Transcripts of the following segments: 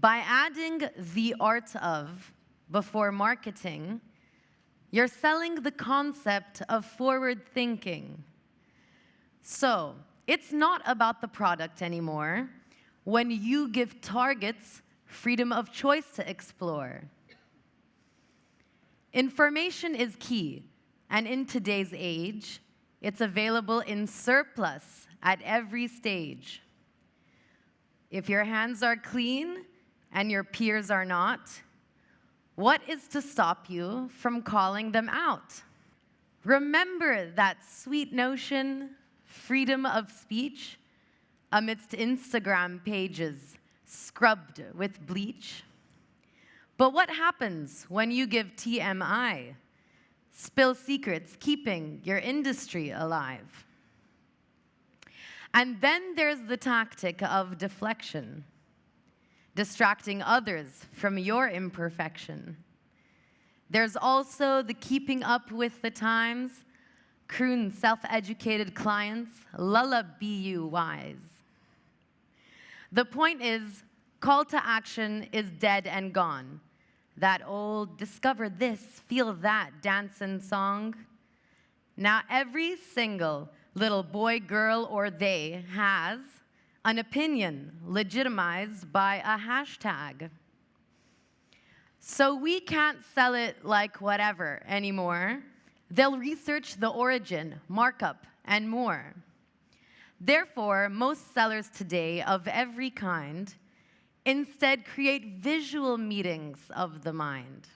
By adding the art of before marketing, you're selling the concept of forward thinking. So, it's not about the product anymore when you give targets freedom of choice to explore. Information is key, and in today's age, it's available in surplus at every stage. If your hands are clean and your peers are not, what is to stop you from calling them out? Remember that sweet notion, freedom of speech, amidst Instagram pages scrubbed with bleach? But what happens when you give TMI? Spill secrets, keeping your industry alive. And then there's the tactic of deflection, distracting others from your imperfection. There's also the keeping up with the times, croon self-educated clients, lullaby you wise. The point is, call to action is dead and gone. That old discover this, feel that dancing song. Now every single little boy, girl, or they has an opinion legitimized by a hashtag. So we can't sell it like whatever anymore. They'll research the origin, markup, and more. Therefore, most sellers today of every kind instead create visual meetings of the mind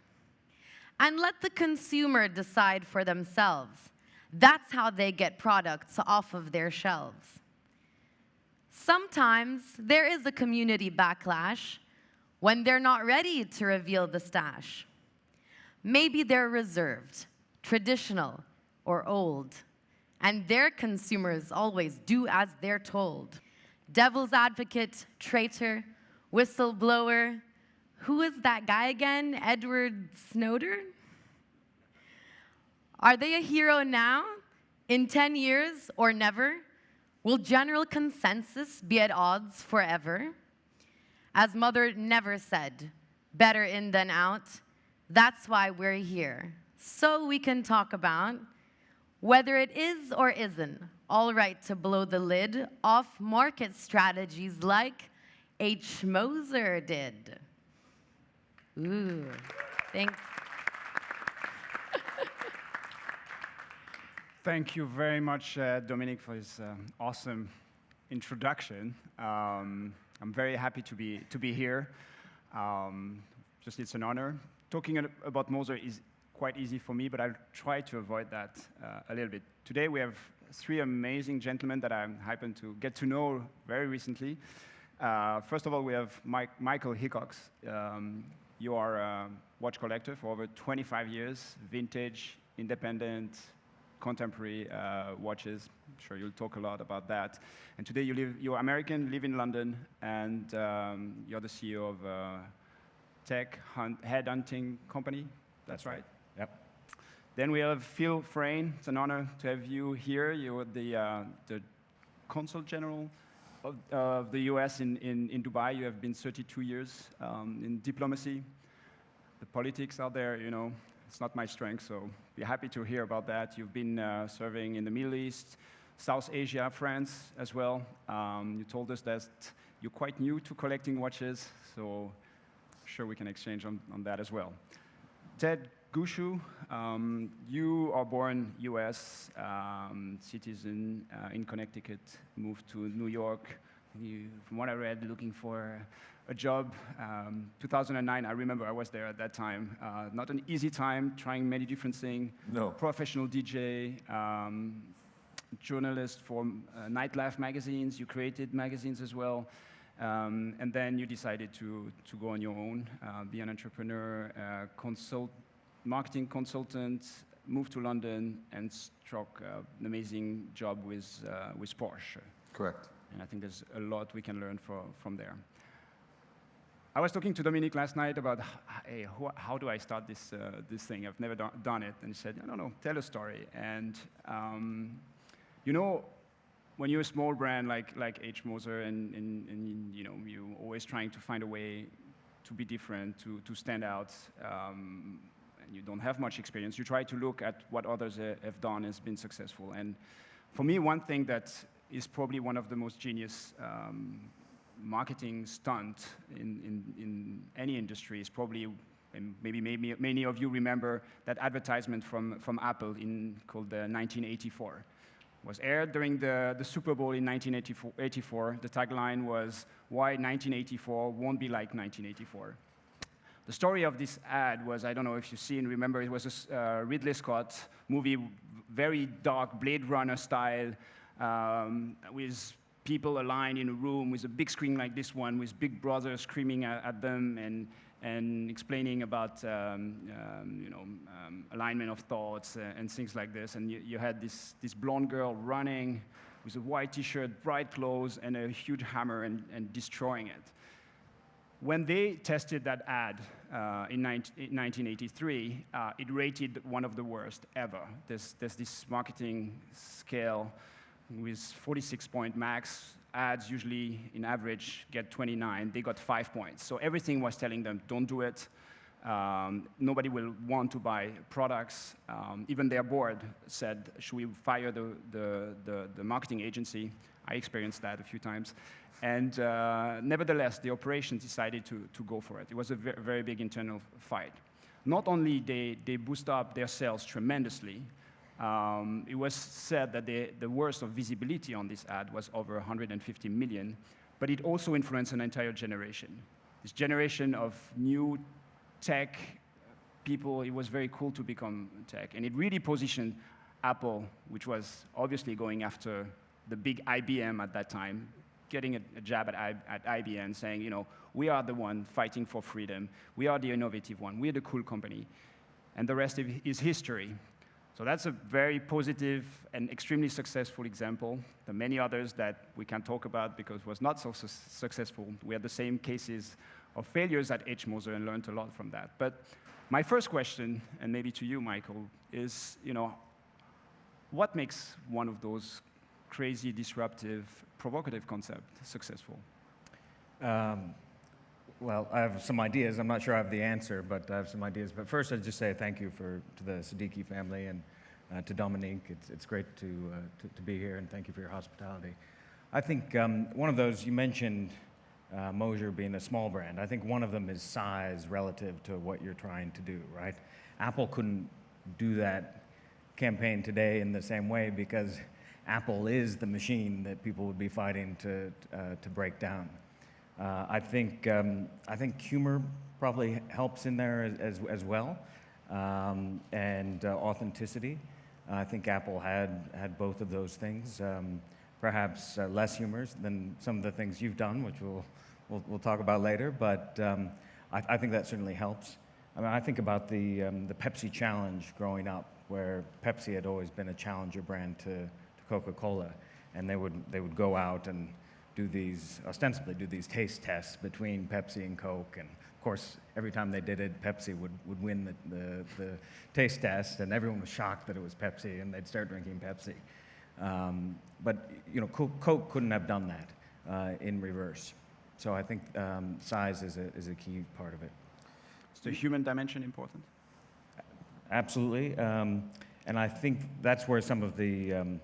and let the consumer decide for themselves. That's how they get products off of their shelves. Sometimes there is a community backlash when they're not ready to reveal the stash. Maybe they're reserved, traditional, or old, and their consumers always do as they're told. Devil's advocate, traitor, whistleblower. Who is that guy again? Edward Snowden? Are they a hero now? In 10 years or never? Will general consensus be at odds forever? As Mother never said, better in than out. That's why we're here. So we can talk about whether it is or isn't all right to blow the lid off market strategies like Moser did. Ooh, thanks. Thank you very much, Dominic, for this awesome introduction. I'm very happy to be here. Just it's an honor. Talking about Moser is quite easy for me, but I'll try to avoid that a little bit. Today we have three amazing gentlemen that I happen to get to know very recently. First of all, we have Michael Hickox. You are a watch collector for over 25 years, vintage, independent, contemporary watches. I'm sure you'll talk a lot about that. And today you're American, live in London, and you're the CEO of a tech headhunting company. That's right? Yep. Then we have Phil Frayne. It's an honor to have you here. You're the Consul General of the US in Dubai. You have been 32 years in diplomacy. The politics out there, you know, it's not my strength, so be happy to hear about that. You've been serving in the Middle East, South Asia, France as well. You told us that you're quite new to collecting watches, so I'm sure we can exchange on that as well. Ted Gushu, you are born US citizen in Connecticut, moved to New York. You, from what I read, looking for a job. 2009, I remember I was there at that time. Not an easy time, trying many different things. No. Professional DJ, journalist for nightlife magazines. You created magazines as well. And then you decided to go on your own, be an entrepreneur, marketing consultant, moved to London, and struck an amazing job with Porsche. Correct. And I think there's a lot we can learn from there. I was talking to Dominic last night about, hey, how do I start this thing? I've never done it. And he said, no, tell a story. And you know, when you're a small brand like Moser, and you know, you're always trying to find a way to be different, to stand out, and you don't have much experience, you try to look at what others have done has been successful. And for me, one thing that is probably one of the most genius marketing stunt in any industry is probably, and maybe many of you remember that advertisement from Apple called 1984. It was aired during the Super Bowl in 1984. The tagline was, "Why 1984 won't be like 1984." The story of this ad was, I don't know if you've seen, remember, it was a Ridley Scott movie, very dark, Blade Runner style, with people aligned in a room with a big screen like this one, with Big Brother screaming at them and explaining about alignment of thoughts and things like this. And you had this blonde girl running with a white T-shirt, bright clothes, and a huge hammer and destroying it. When they tested that ad in 1983, it rated one of the worst ever. There's this marketing scale with 46-point max. Ads usually, in average, get 29. They got 5 points. So everything was telling them, don't do it. Nobody will want to buy products. Even their board said, should we fire the marketing agency? I experienced that a few times. And nevertheless, the operations decided to go for it. It was a very big internal fight. Not only they boost up their sales tremendously, it was said that the worst of visibility on this ad was over 150 million, but it also influenced an entire generation. This generation of new tech people, it was very cool to become tech, and it really positioned Apple, which was obviously going after the big IBM at that time, getting a jab at IBM, saying, we are the one fighting for freedom, we are the innovative one, we're the cool company, and the rest is history. So that's a very positive and extremely successful example. There are many others that we can't talk about because it was not so successful. We had the same cases of failures at Moser and learned a lot from that. But my first question, and maybe to you, Michael, is, what makes one of those crazy, disruptive, provocative concepts successful? Well, I have some ideas. I'm not sure I have the answer, but I have some ideas. But first, I'd just say thank you to the Siddiqui family and to Dominique. It's great to be here, and thank you for your hospitality. I think one of those, you mentioned Moser being a small brand. I think one of them is size relative to what you're trying to do, right? Apple couldn't do that campaign today in the same way because Apple is the machine that people would be fighting to break down. I think humor probably helps in there as well, and authenticity. I think Apple had both of those things. Perhaps less humorous than some of the things you've done, which we'll talk about later. But I think that certainly helps. I mean, I think about the Pepsi Challenge growing up, where Pepsi had always been a challenger brand to Coca-Cola, and they would go out and ostensibly do these taste tests between Pepsi and Coke, and of course, every time they did it, Pepsi would win the taste test, and everyone was shocked that it was Pepsi, and they'd start drinking Pepsi. But Coke couldn't have done that in reverse. So I think size is a key part of it. Is the human dimension important? Absolutely, and I think that's where some of the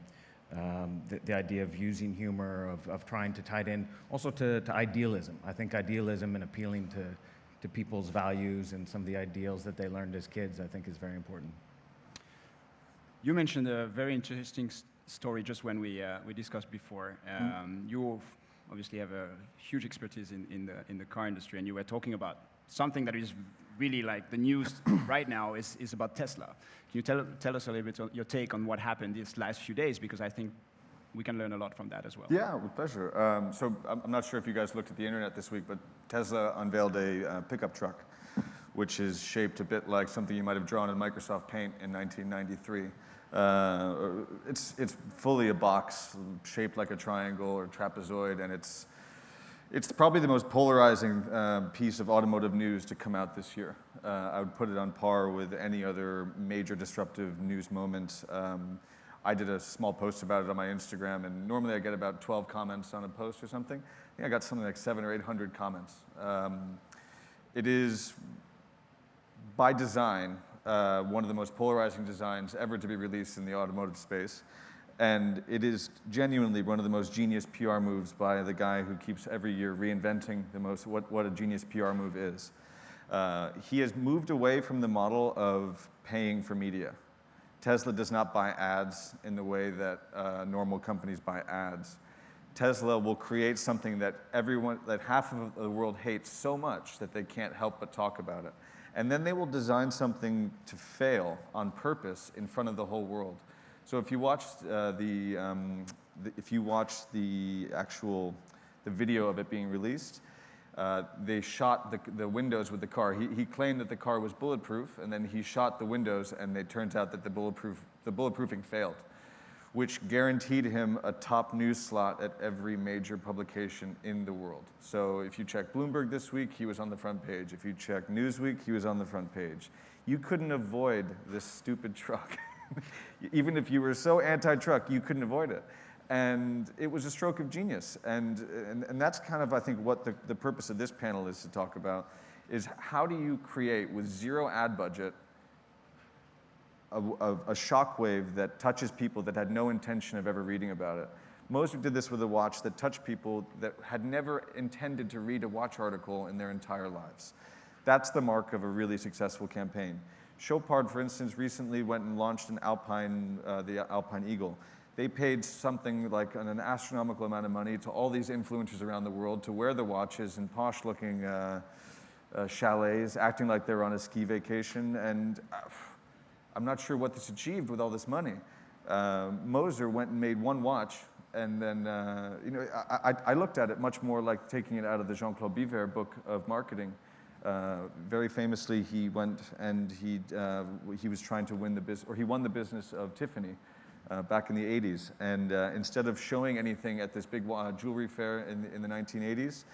idea of using humor, of trying to tie it in, also to idealism. I think idealism and appealing to people's values and some of the ideals that they learned as kids, I think is very important. You mentioned a very interesting story just when we discussed before. You obviously have a huge expertise in the car industry, and you were talking about something that is really like the news right now is about Tesla. Can you tell us a little bit your take on what happened these last few days? Because I think we can learn a lot from that as well. Yeah, with pleasure. So I'm not sure if you guys looked at the internet this week, but Tesla unveiled a pickup truck, which is shaped a bit like something you might have drawn in Microsoft Paint in 1993. It's fully a box shaped like a triangle or trapezoid, and it's probably the most polarizing piece of automotive news to come out this year. I would put it on par with any other major disruptive news moment. I did a small post about it on my Instagram, and normally I get about 12 comments on a post or something. I think I got something like 700 or 800 comments. It is, by design, one of the most polarizing designs ever to be released in the automotive space. And it is genuinely one of the most genius PR moves by the guy who keeps every year reinventing what a genius PR move is. He has moved away from the model of paying for media. Tesla does not buy ads in the way that normal companies buy ads. Tesla will create something that half of the world hates so much that they can't help but talk about it. And then they will design something to fail on purpose in front of the whole world. So if you watch the video of it being released, they shot the windows with the car. He claimed that the car was bulletproof, and then he shot the windows, and it turns out that the bulletproofing failed, which guaranteed him a top news slot at every major publication in the world. So if you check Bloomberg this week, he was on the front page. If you check Newsweek, he was on the front page. You couldn't avoid this stupid truck. Even if you were so anti-truck, you couldn't avoid it. And it was a stroke of genius. And that's kind of, I think, what the purpose of this panel is to talk about, is how do you create, with zero ad budget, a shockwave that touches people that had no intention of ever reading about it. Moser did this with a watch that touched people that had never intended to read a watch article in their entire lives. That's the mark of a really successful campaign. Chopard, for instance, recently went and launched the Alpine Eagle. They paid something like an astronomical amount of money to all these influencers around the world to wear the watches in posh-looking chalets, acting like they were on a ski vacation, and I'm not sure what this achieved with all this money. Moser went and made one watch, and then I looked at it much more like taking it out of the Jean-Claude Biver book of marketing. Very famously, he went and he was trying to win the business, or he won the business of Tiffany back in the 80s. And instead of showing anything at this big jewelry fair in the 1980s,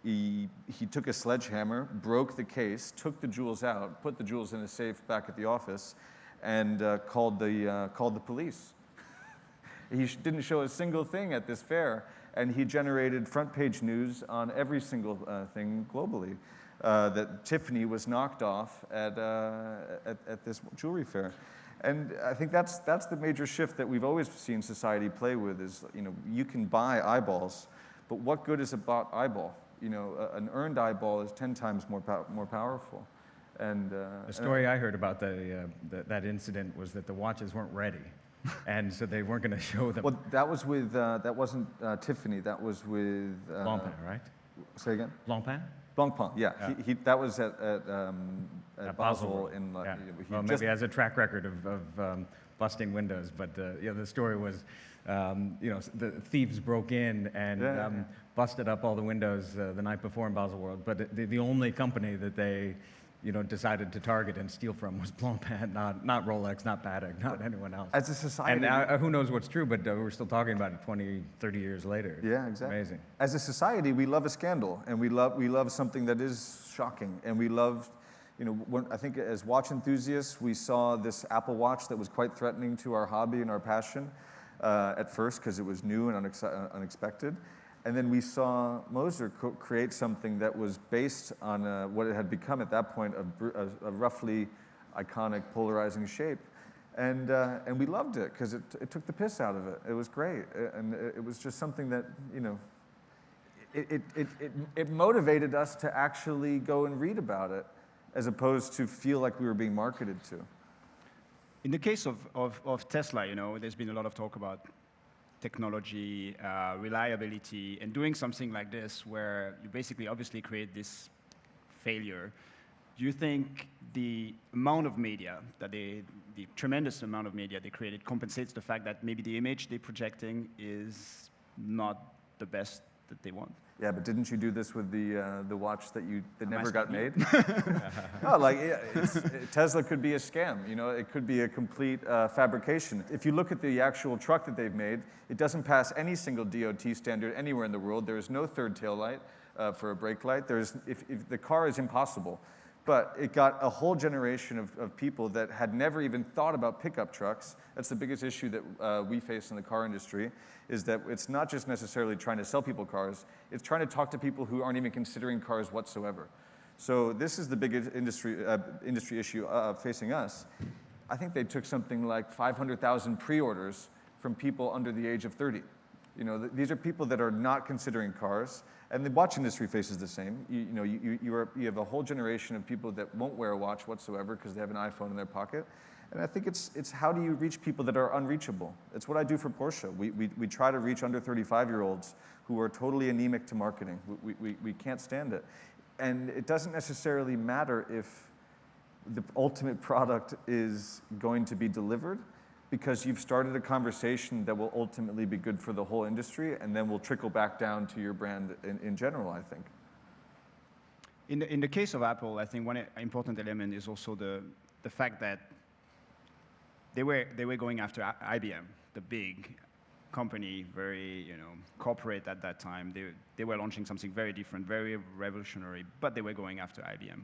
he took a sledgehammer, broke the case, took the jewels out, put the jewels in a safe back at the office, and called the police. He didn't show a single thing at this fair, and he generated front-page news on every single thing globally that Tiffany was knocked off at this jewelry fair. And I think that's the major shift that we've always seen society play with is, you can buy eyeballs, but what good is a bought eyeball? An earned eyeball is 10 times more powerful. And the story I heard about that incident was that the watches weren't ready, and so they weren't going to show them. Well, that was with that wasn't Tiffany. That was with Blancpain, right? Say again. Blancpain. Blancpain, yeah. That was at Basel in. Yeah. Well, maybe he has a track record of busting windows, but the story was, the thieves broke in and busted up all the windows the night before in Basel World. But the only company that they decided to target and steal from was Blancpain, not Rolex, not Patek, not anyone else. As a society... And who knows what's true, but we're still talking about it 20, 30 years later. Yeah, exactly. Amazing. As a society, we love a scandal, and we love something that is shocking, and we love... I think as watch enthusiasts, we saw this Apple Watch that was quite threatening to our hobby and our passion at first because it was new and unexpected. And then we saw Moser create something that was based on what it had become at that point, a roughly iconic, polarizing shape. And we loved it because it took the piss out of it. It was great. And it was just something that, it motivated us to actually go and read about it as opposed to feel like we were being marketed to. In the case of Tesla, there's been a lot of talk about technology, reliability, and doing something like this where you basically obviously create this failure. Do you think the amount of media, the tremendous amount of media they created compensates the fact that maybe the image they're projecting is not the best that they want? Yeah, but didn't you do this with the watch that never got made? No, Tesla could be a scam. It could be a complete fabrication. If you look at the actual truck that they've made, it doesn't pass any single DOT standard anywhere in the world. There is no third tail light for a brake light. If the car is impossible. But it got a whole generation of people that had never even thought about pickup trucks. That's the biggest issue that we face in the car industry, is that it's not just necessarily trying to sell people cars, it's trying to talk to people who aren't even considering cars whatsoever. So this is the big industry issue facing us. I think they took something like 500,000 pre-orders from people under the age of 30. You know, these are people that are not considering cars, and the watch industry faces the same. You have a whole generation of people that won't wear a watch whatsoever because they have an iPhone in their pocket. And I think it's how do you reach people that are unreachable? It's what I do for Porsche. We try to reach under 35-year-olds who are totally anemic to marketing. We can't stand it. And it doesn't necessarily matter if the ultimate product is going to be delivered, because you've started a conversation that will ultimately be good for the whole industry, and then will trickle back down to your brand in general, I think. In the case of Apple, I think one important element is also the fact that they were going after IBM, the big company, very corporate at that time. They were launching something very different, very revolutionary, but they were going after IBM.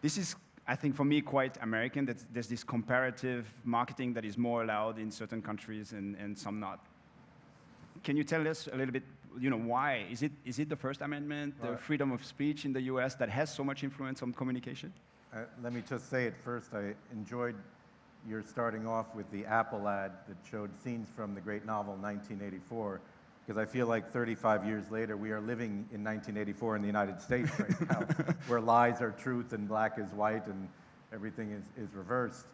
This is, I think, for me, quite American. There's this comparative marketing that is more allowed in certain countries and some not. Can you tell us a little bit, why? Is it the First Amendment, the freedom of speech in the US that has so much influence on communication? Let me just say it first. I enjoyed your starting off with the Apple ad that showed scenes from the great novel 1984, because I feel like 35 years later, we are living in 1984 in the United States right now, where lies are truth and black is white and everything is reversed.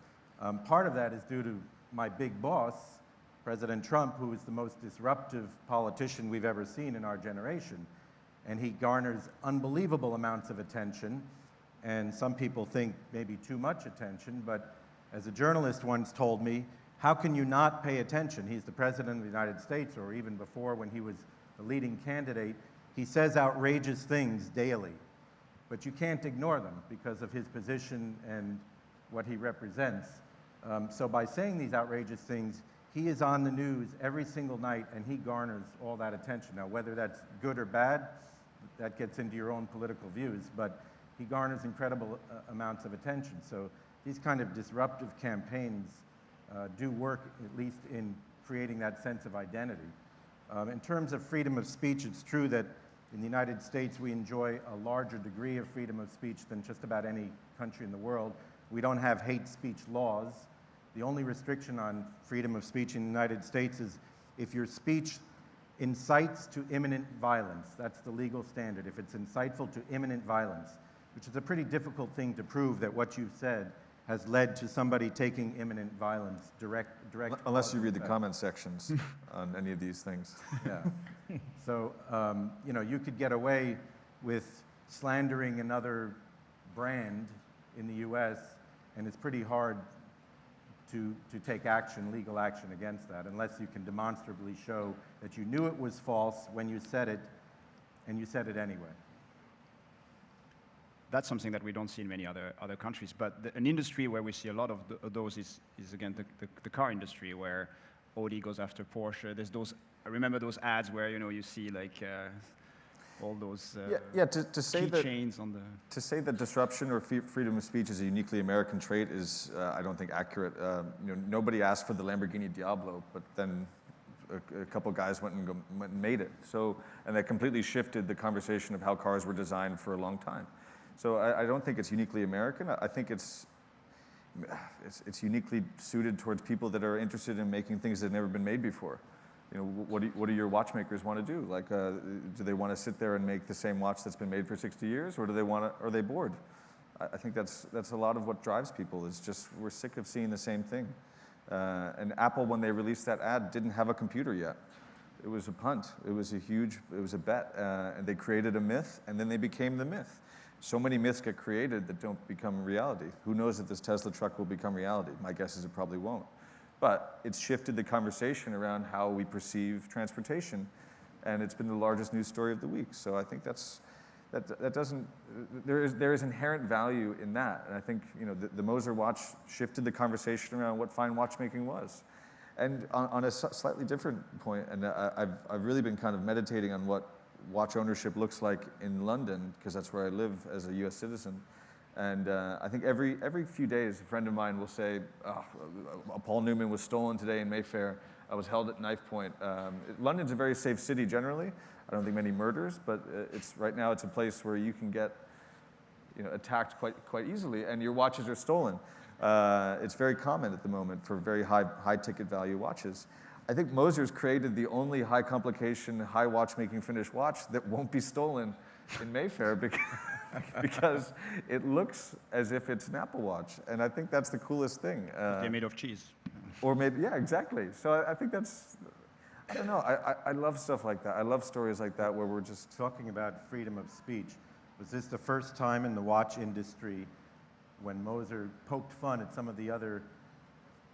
Part of that is due to my big boss, President Trump, who is the most disruptive politician we've ever seen in our generation. And he garners unbelievable amounts of attention, and some people think maybe too much attention, but as a journalist once told me, how can you not pay attention? He's the President of the United States, or even before when he was the leading candidate. He says outrageous things daily, but you can't ignore them because of his position and what he represents. So by saying these outrageous things, he is on the news every single night, and he garners all that attention. Now, whether that's good or bad, that gets into your own political views, but he garners incredible amounts of attention. So these kind of disruptive campaigns do work, at least in creating that sense of identity. In terms of freedom of speech, it's true that in the United States we enjoy a larger degree of freedom of speech than just about any country in the world. We don't have hate speech laws. The only restriction on freedom of speech in the United States is if your speech incites to imminent violence. That's the legal standard, if it's insightful to imminent violence, which is a pretty difficult thing to prove, that what you've said has led to somebody taking imminent violence, direct. Unless you read the comment sections on any of these things. Yeah. So, you could get away with slandering another brand in the US, and it's pretty hard to take action, legal action against that, unless you can demonstrably show that you knew it was false when you said it, and you said it anyway. That's something that we don't see in many other countries. But an industry where we see a lot of those is again, the car industry, where Audi goes after Porsche. There's those, I remember those ads where, you see like all those to say that keychains on the... To say that disruption or freedom of speech is a uniquely American trait is, I don't think, accurate. Nobody asked for the Lamborghini Diablo, but then a couple guys went and made it. So, and that completely shifted the conversation of how cars were designed for a long time. So I don't think it's uniquely American. I think it's uniquely suited towards people that are interested in making things that have never been made before. What do your watchmakers want to do? Like, do they want to sit there and make the same watch that's been made for 60 years, or do they are they bored? I think that's a lot of what drives people. Is just we're sick of seeing the same thing. And Apple, when they released that ad, didn't have a computer yet. It was a punt. It was a bet, and they created a myth, and then they became the myth. So many myths get created that don't become reality. Who knows if this Tesla truck will become reality? My guess is it probably won't. But it's shifted the conversation around how we perceive transportation, and it's been the largest news story of the week. So I think there is inherent value in that, and I think the Moser watch shifted the conversation around what fine watchmaking was. And on a slightly different point, and I've really been kind of meditating on what watch ownership looks like in London, because that's where I live as a US citizen. And I think every few days, a friend of mine will say, a Paul Newman was stolen today in Mayfair. I was held at knife point. London's a very safe city generally. I don't think many murders, but right now it's a place where you can get attacked quite easily, and your watches are stolen. It's very common at the moment for very high ticket value watches. I think Moser's created the only high complication, high watchmaking finish watch that won't be stolen in Mayfair because it looks as if it's an Apple Watch, and I think that's the coolest thing. They're made of cheese. Or maybe, yeah, exactly. So I think that's, I don't know, I love stuff like that. I love stories like that where we're just... Talking about freedom of speech, was this the first time in the watch industry when Moser poked fun at some of the other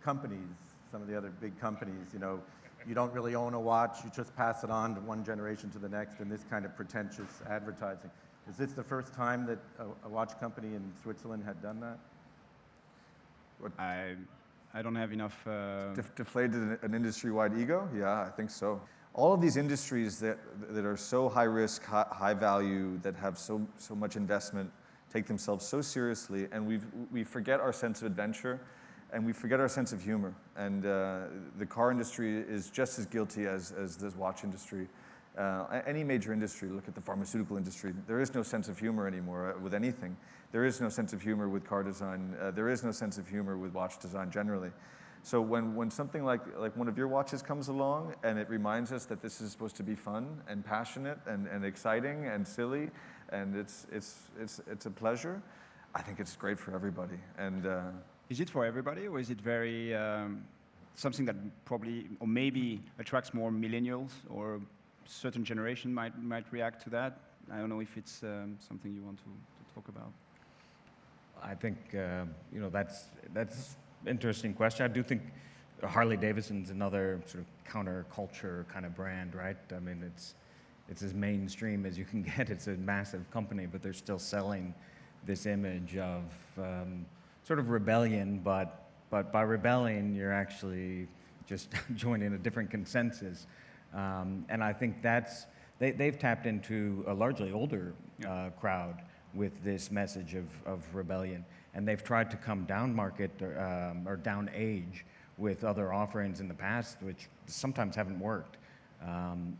companies, some of the other big companies, you don't really own a watch, you just pass it on to one generation to the next, and this kind of pretentious advertising. Is this the first time that a watch company in Switzerland had done that? I don't have enough... Deflated an industry-wide ego? Yeah, I think so. All of these industries that are so high risk, high value, that have so much investment, take themselves so seriously, and we forget our sense of adventure, and we forget our sense of humor. And the car industry is just as guilty as this watch industry. Any major industry, look at the pharmaceutical industry, there is no sense of humor anymore with anything. There is no sense of humor with car design. There is no sense of humor with watch design generally. So when something like one of your watches comes along and it reminds us that this is supposed to be fun and passionate and exciting and silly, and it's a pleasure, I think it's great for everybody. And is it for everybody, or is it very something that probably or maybe attracts more millennials, or a certain generation might react to that? I don't know if it's something you want to talk about. I think that's interesting question. I do think Harley Davidson's another sort of counterculture kind of brand, right? I mean, it's as mainstream as you can get. It's a massive company, but they're still selling this image of sort of rebellion, but by rebelling, you're actually just joining a different consensus. And I think they've tapped into a largely older crowd with this message of rebellion. And they've tried to come down market or down age with other offerings in the past, which sometimes haven't worked.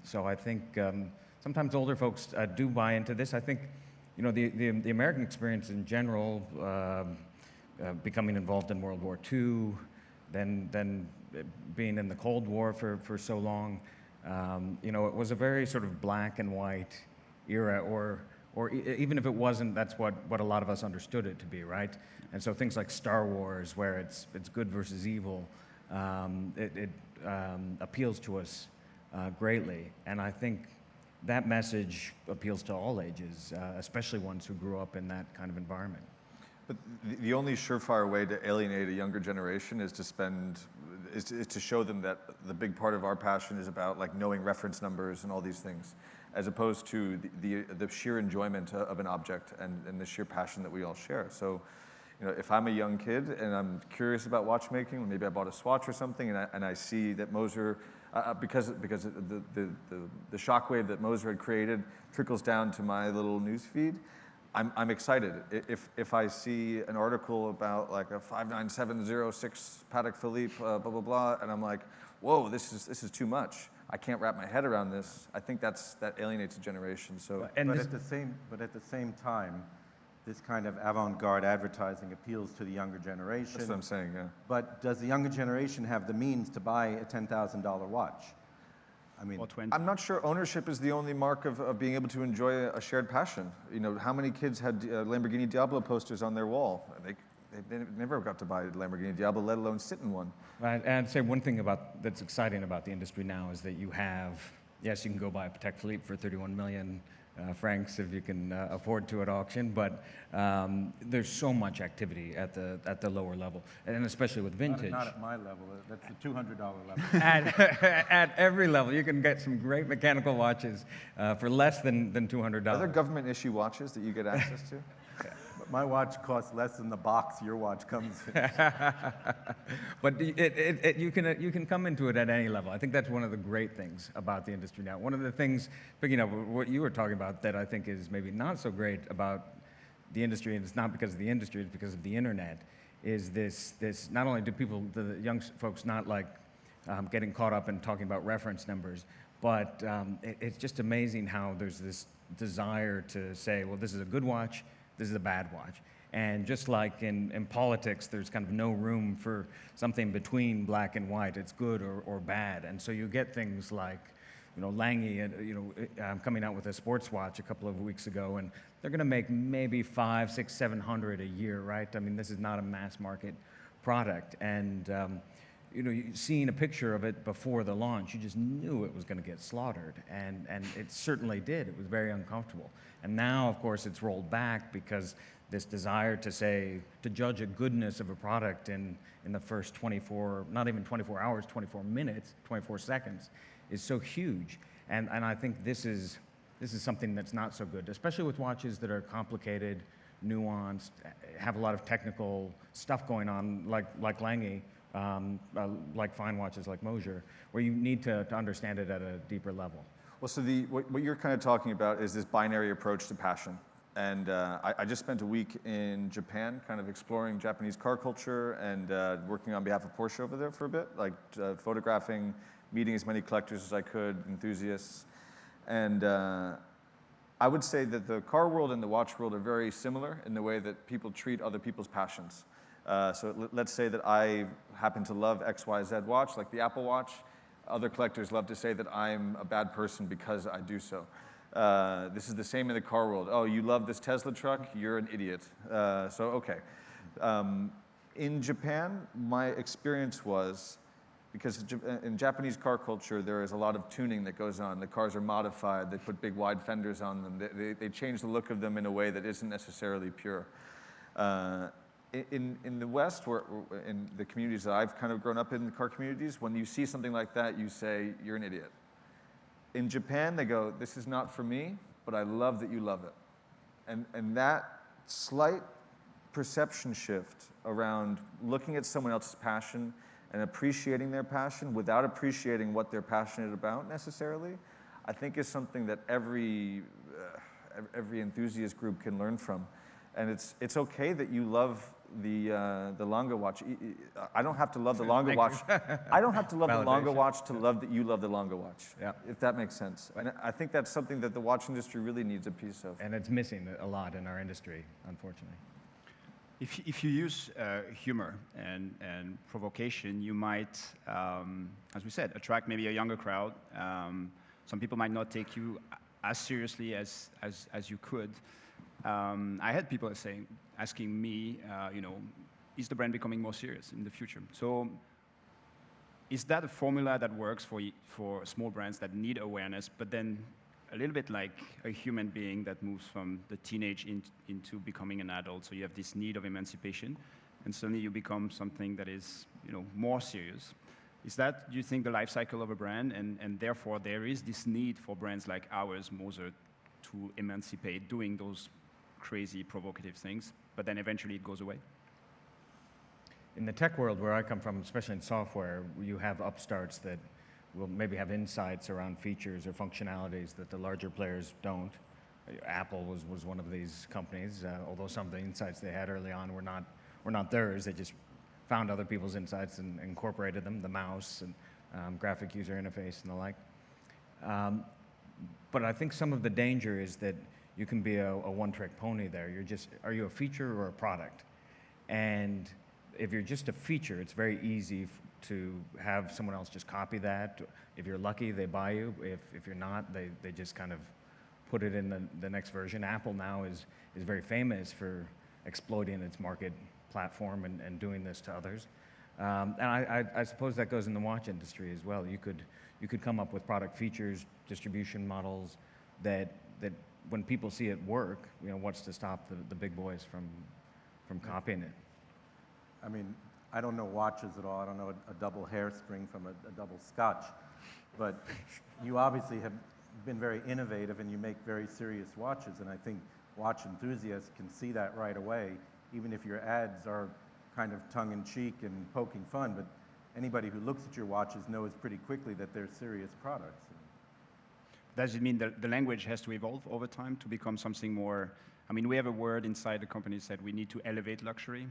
So I think sometimes older folks do buy into this. I think, the American experience in general, becoming involved in World War II, then being in the Cold War for so long, it was a very sort of black and white era, or even if it wasn't, that's what a lot of us understood it to be, right? And so things like Star Wars, where it's good versus evil, it appeals to us greatly. And I think that message appeals to all ages, especially ones who grew up in that kind of environment. But the only surefire way to alienate a younger generation is to show them that the big part of our passion is about like knowing reference numbers and all these things, as opposed to the sheer enjoyment of an object and the sheer passion that we all share. So, if I'm a young kid and I'm curious about watchmaking, or maybe I bought a Swatch or something, and I see that Moser, because the shockwave that Moser had created trickles down to my little news feed, I'm excited. If I see an article about like a 59706 Patek Philippe, blah blah blah, and I'm like, whoa, this is too much. I can't wrap my head around this. I think that alienates a generation. So, but at the same time, this kind of avant-garde advertising appeals to the younger generation. That's what I'm saying. Yeah. But does the younger generation have the means to buy a $10,000 watch? I mean, I'm not sure ownership is the only mark of being able to enjoy a shared passion. How many kids had Lamborghini Diablo posters on their wall? They never got to buy a Lamborghini Diablo, let alone sit in one. And I'd say one thing that's exciting about the industry now is that you have, yes, you can go buy a Patek Philippe for 31 million francs if you can afford to at auction, but there's so much activity at the lower level, and especially with vintage. Not at my level. That's the $200 level. At every level, you can get some great mechanical watches for less than $200. Are there government issue watches that you get access to? My watch costs less than the box your watch comes in. But you can come into it at any level. I think that's one of the great things about the industry now. One of the things, picking up what you were talking about, that I think is maybe not so great about the industry, and it's not because of the industry, it's because of the internet, is this not only do the young folks not like getting caught up in talking about reference numbers, but it's just amazing how there's this desire to say, well, this is a good watch, this is a bad watch. And just like in politics, there's kind of no room for something between black and white. It's good or bad. And so you get things like, Lange, coming out with a sports watch a couple of weeks ago, and they're going to make maybe 500, 600, 700 a year, right? I mean, this is not a mass market product. And seeing a picture of it before the launch, you just knew it was going to get slaughtered, and it certainly did. It was very uncomfortable. And now, of course, it's rolled back because this desire to judge a goodness of a product in the first 24, not even 24 hours, 24 minutes, 24 seconds, is so huge. And I think this is something that's not so good, especially with watches that are complicated, nuanced, have a lot of technical stuff going on, like Lange, like fine watches like Moser, where you need to understand it at a deeper level. Well, so what you're kind of talking about is this binary approach to passion. And I just spent a week in Japan kind of exploring Japanese car culture and working on behalf of Porsche over there for a bit, like photographing, meeting as many collectors as I could, enthusiasts. And I would say that the car world and the watch world are very similar in the way that people treat other people's passions. So let's say that I happen to love XYZ watch, like the Apple Watch. Other collectors love to say that I'm a bad person because I do so. This is the same in the car world. Oh, you love this Tesla truck? You're an idiot. Okay. In Japan, my experience was, because in Japanese car culture, there is a lot of tuning that goes on. The cars are modified. They put big wide fenders on them. They change the look of them in a way that isn't necessarily pure. In the West, in the communities that I've kind of grown up in, the car communities, when you see something like that, you say, you're an idiot. In Japan, they go, this is not for me, but I love that you love it. And that slight perception shift around looking at someone else's passion and appreciating their passion without appreciating what they're passionate about necessarily, I think is something that every enthusiast group can learn from. And it's okay that you love the Lange watch. I don't have to love the Lange watch. I don't have to love the Lange watch to love that you love the Lange watch. Yeah. If that makes sense. And I think that's something that the watch industry really needs a piece of. And it's missing a lot in our industry, unfortunately. If you use humor and provocation, you might, as we said, attract maybe a younger crowd. Some people might not take you as seriously as you could. I had people asking me, is the brand becoming more serious in the future? So is that a formula that works for small brands that need awareness, but then a little bit like a human being that moves from the teenage into becoming an adult? So you have this need of emancipation, and suddenly you become something that is more serious. Is that, do you think, the life cycle of a brand, and therefore there is this need for brands like ours, Moser, to emancipate, doing those crazy, provocative things, but then eventually it goes away? In the tech world where I come from, especially in software, you have upstarts that will maybe have insights around features or functionalities that the larger players don't. Apple was one of these companies, although some of the insights they had early on were not theirs. They just found other people's insights and incorporated them, the mouse and graphic user interface and the like. But I think some of the danger is that you can be a one-trick pony there. Are you a feature or a product? And if you're just a feature, it's very easy to have someone else just copy that. If you're lucky, they buy you. If you're not, they just kind of put it in the next version. Apple now is very famous for exploiting its market platform and doing this to others. And I suppose that goes in the watch industry as well. You could come up with product features, distribution models that when people see it work, what's to stop the big boys from copying it? I mean, I don't know watches at all. I don't know a double hairspring from a double scotch. But you obviously have been very innovative and you make very serious watches. And I think watch enthusiasts can see that right away, even if your ads are kind of tongue-in-cheek and poking fun. But anybody who looks at your watches knows pretty quickly that they're serious products. Does it mean that the language has to evolve over time to become something more? I mean, we have a word inside the company that we need to elevate luxury.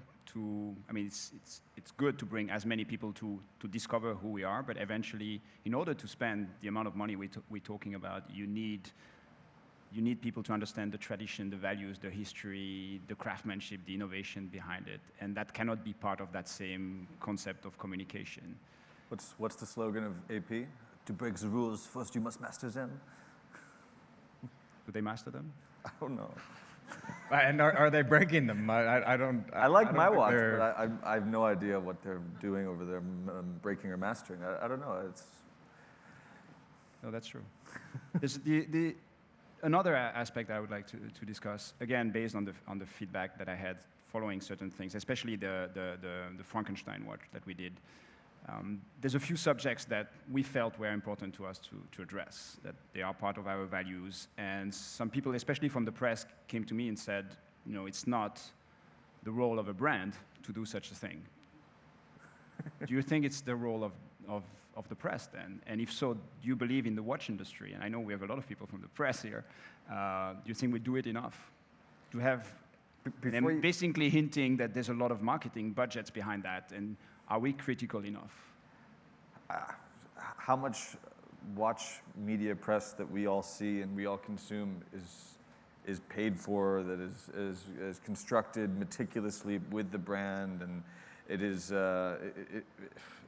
It's good to bring as many people to discover who we are, but eventually, in order to spend the amount of money we're talking about, you need You need people to understand the tradition, the values, the history, the craftsmanship, the innovation behind it. And that cannot be part of that same concept of communication. What's the slogan of AP? To break the rules, first you must master them. Do they master them? I don't know. And are they breaking them? I don't. I like don't my think watch, they're- but I have no idea what they're doing over there, breaking or mastering. I don't know. No, that's true. There's another aspect I would like to discuss, again, based on the feedback that I had following certain things, especially the Frankenstein watch that we did. There's a few subjects that we felt were important to us to address, that they are part of our values. And some people, especially from the press, came to me and said, it's not the role of a brand to do such a thing. Do you think it's the role of the press then? And if so, do you believe in the watch industry? And I know we have a lot of people from the press here. Do you think we do it enough? To have them basically hinting that there's a lot of marketing budgets behind that, and are we critical enough? How much watch media press that we all see and we all consume is paid for, that is constructed meticulously with the brand, and it is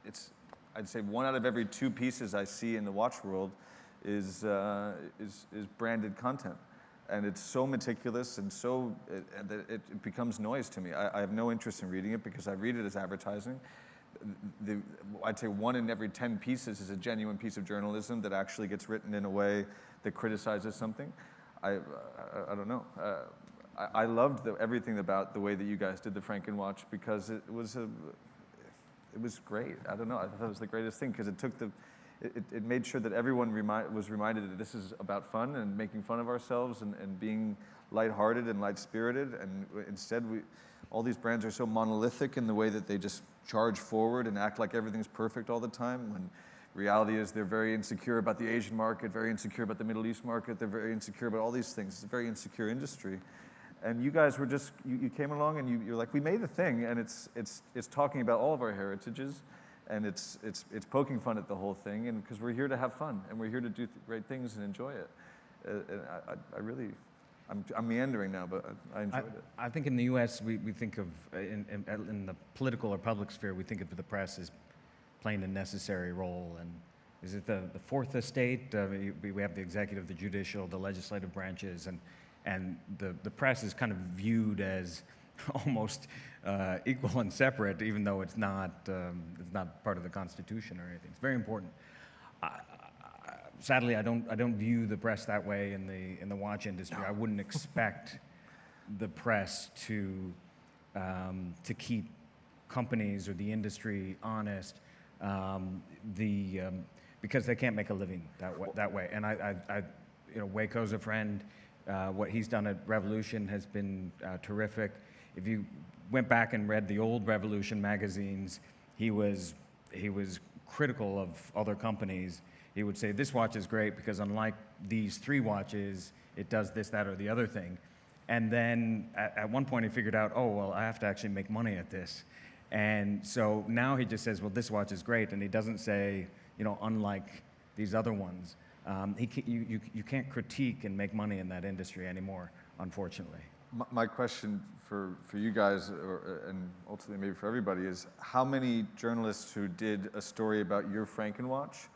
it's, I'd say 1 out of every 2 pieces I see in the watch world is branded content. And it's so meticulous and so that it becomes noise to me. I have no interest in reading it because I read it as advertising. I'd say 1 in every 10 pieces is a genuine piece of journalism that actually gets written in a way that criticizes something. I don't know. I loved everything about the way that you guys did the Franken Watch because it was great. I don't know. I thought it was the greatest thing because it took it made sure that everyone was reminded that this is about fun and making fun of ourselves and being lighthearted and light-spirited. And instead, all these brands are so monolithic in the way that they just charge forward and act like everything's perfect all the time, when reality is they're very insecure about the Asian market, very insecure about the Middle East market, they're very insecure about all these things. It's a very insecure industry. And you guys were just, you came along and you're like, we made the thing, and it's talking about all of our heritages, and it's poking fun at the whole thing, and because we're here to have fun, and we're here to do great things and enjoy it. I'm meandering now, but I enjoyed it. I think in the U.S. we think of, in the political or public sphere, we think of the press as playing a necessary role. And is it the fourth estate? We have the executive, the judicial, the legislative branches, and the press is kind of viewed as almost equal and separate, even though it's not part of the Constitution or anything. It's very important. Sadly, I don't view the press that way in the watch industry. I wouldn't expect the press to keep companies or the industry honest, because they can't make a living that way. And Waco's a friend. What he's done at Revolution has been terrific. If you went back and read the old Revolution magazines, he was critical of other companies. He would say, this watch is great because unlike these 3 watches, it does this, that, or the other thing. And then at one point he figured out, oh, well, I have to actually make money at this. And so now he just says, well, this watch is great. And he doesn't say, unlike these other ones. You can't critique and make money in that industry anymore, unfortunately. My question for you guys, and ultimately maybe for everybody, is how many journalists who did a story about your Franken Watch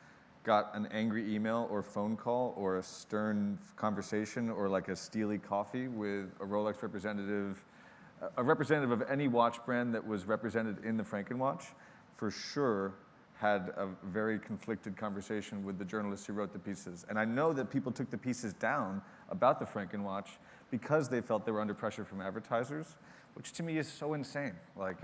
got an angry email or phone call or a stern conversation or like a steely coffee with a Rolex representative, a representative of any watch brand that was represented in the Franken Watch, for sure had a very conflicted conversation with the journalists who wrote the pieces. And I know that people took the pieces down about the Franken Watch because they felt they were under pressure from advertisers, which to me is so insane. Like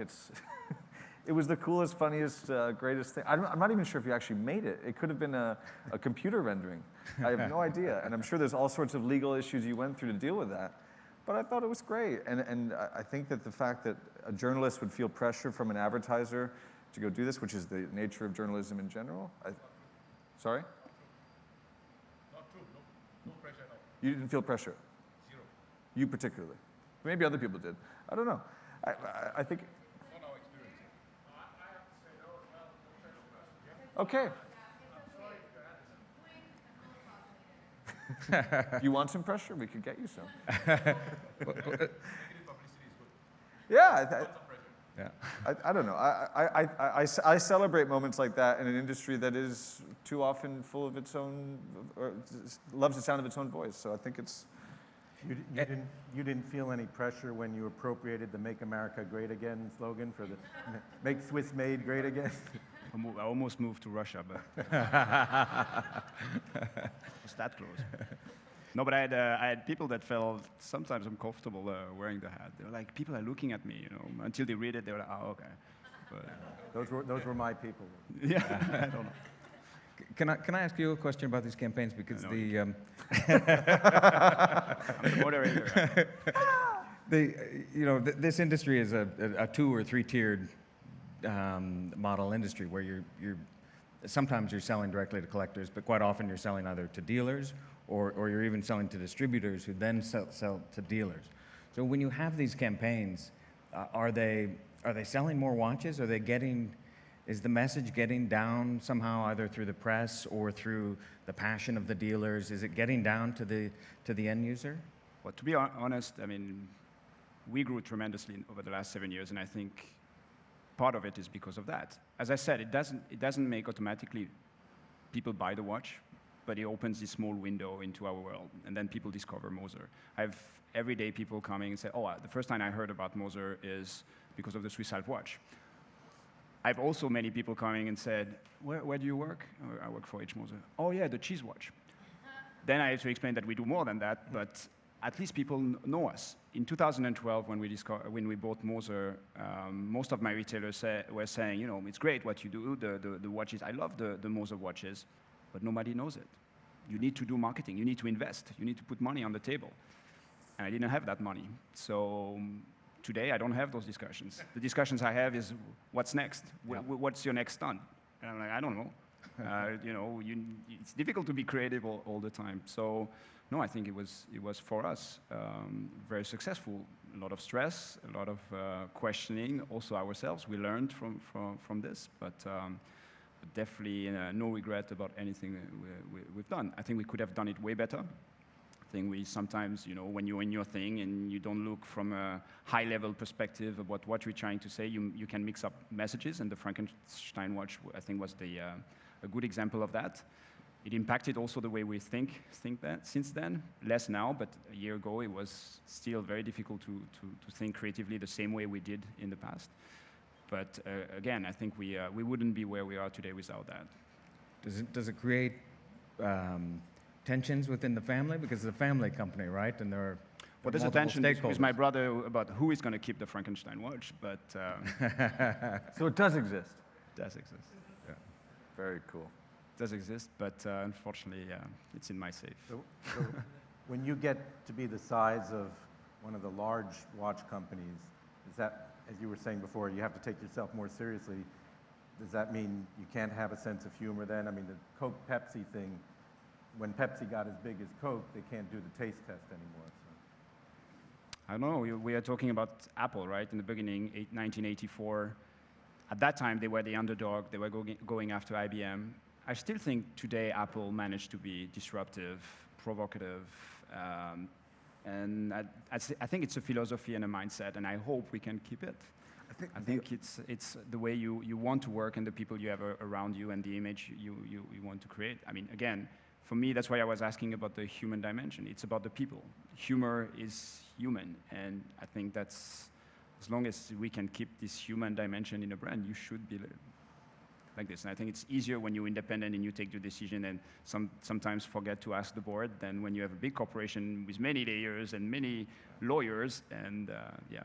it was the coolest, funniest, greatest thing. I'm not even sure if you actually made it. It could have been a computer rendering. I have no idea. And I'm sure there's all sorts of legal issues you went through to deal with that. But I thought it was great. And I think that the fact that a journalist would feel pressure from an advertiser to go do this, which is the nature of journalism in general. Sorry? Not true. No pressure at all. You didn't feel pressure? Zero. You particularly. Maybe other people did. I don't know. I think... Not our experience. I have to say no as well. No pressure. Okay. I'm sorry if you had this. You want some pressure? We could get you some. Negative publicity is good. Yeah, Lots of pressure. Yeah. I don't know. I celebrate moments like that in an industry that is too often full of its own, or loves the sound of its own voice. So I think it's. You didn't feel any pressure when you appropriated the "Make America Great Again" slogan for the "Make Swiss Made Great Again"? I almost moved to Russia, but was that close. No, but I had people that felt sometimes uncomfortable wearing the hat. They were like, people are looking at me, you know. Until they read it, they were like, oh, okay. But, Those were my people. yeah, I don't know. Can I ask you a question about these campaigns? Because No, the I'm the moderator. this industry is a 2 or 3 tiered model industry where you're sometimes you're selling directly to collectors, but quite often you're selling either to dealers or you're even selling to distributors who then sell to dealers. So when you have these campaigns, are they selling more watches? Is the message getting down somehow either through the press or through the passion of the dealers? Is it getting down to the end user? Well, to be honest, I mean, we grew tremendously over the last 7 years, and I think part of it is because of that. As I said, it doesn't make automatically people buy the watch, but it opens this small window into our world, and then people discover Moser. I have everyday people coming and say, oh, the first time I heard about Moser is because of the Swiss Alp watch. I've also many people coming and said, where do you work? Oh, I work for H. Moser. Oh yeah, the cheese watch. Then I have to explain that we do more than that, but at least people know us. In 2012, when we bought Moser, most of my retailers were saying, you know, it's great what you do, the watches. I love the Moser watches, but nobody knows it. You need to do marketing. You need to invest. You need to put money on the table. And I didn't have that money. So today, I don't have those discussions. The discussions I have is, what's next? What's your next stunt? And I'm like, I don't know. You know, it's difficult to be creative all the time. So, no, I think it was for us very successful. A lot of stress, a lot of questioning, also ourselves. We learned from this, but definitely no regret about anything we've done. I think we could have done it way better. I think we sometimes, you know, when you're in your thing and you don't look from a high-level perspective about what you're trying to say, you can mix up messages, and the Frankenstein watch, I think, was a good example of that. It impacted also the way we think that since then. Less now, but a year ago it was still very difficult to think creatively the same way we did in the past. But again, I think we wouldn't be where we are today without that. Does it create tensions within the family? Because it's a family company, right? And there are well, there's a tension with my brother about who is going to keep the Frankenstein watch, but... So it does exist? It does exist, yeah. Very cool. It does exist, but unfortunately, it's in my safe. So when you get to be the size of one of the large watch companies, is that, as you were saying before, you have to take yourself more seriously. Does that mean you can't have a sense of humor then? I mean, the Coke-Pepsi thing, when Pepsi got as big as Coke, they can't do the taste test anymore. So. I don't know, we are talking about Apple, right? In the beginning, 1984. At that time, they were the underdog. They were going after IBM. I still think today Apple managed to be disruptive, provocative, and I think it's a philosophy and a mindset, and I hope we can keep it. I think it's the way you want to work and the people you have around you and the image you want to create. I mean, again, for me, that's why I was asking about the human dimension. It's about the people. Humor is human, and I think that's, as long as we can keep this human dimension in a brand, you should be like this. And I think it's easier when you're independent and you take the decision and sometimes forget to ask the board than when you have a big corporation with many layers and many lawyers, and yeah.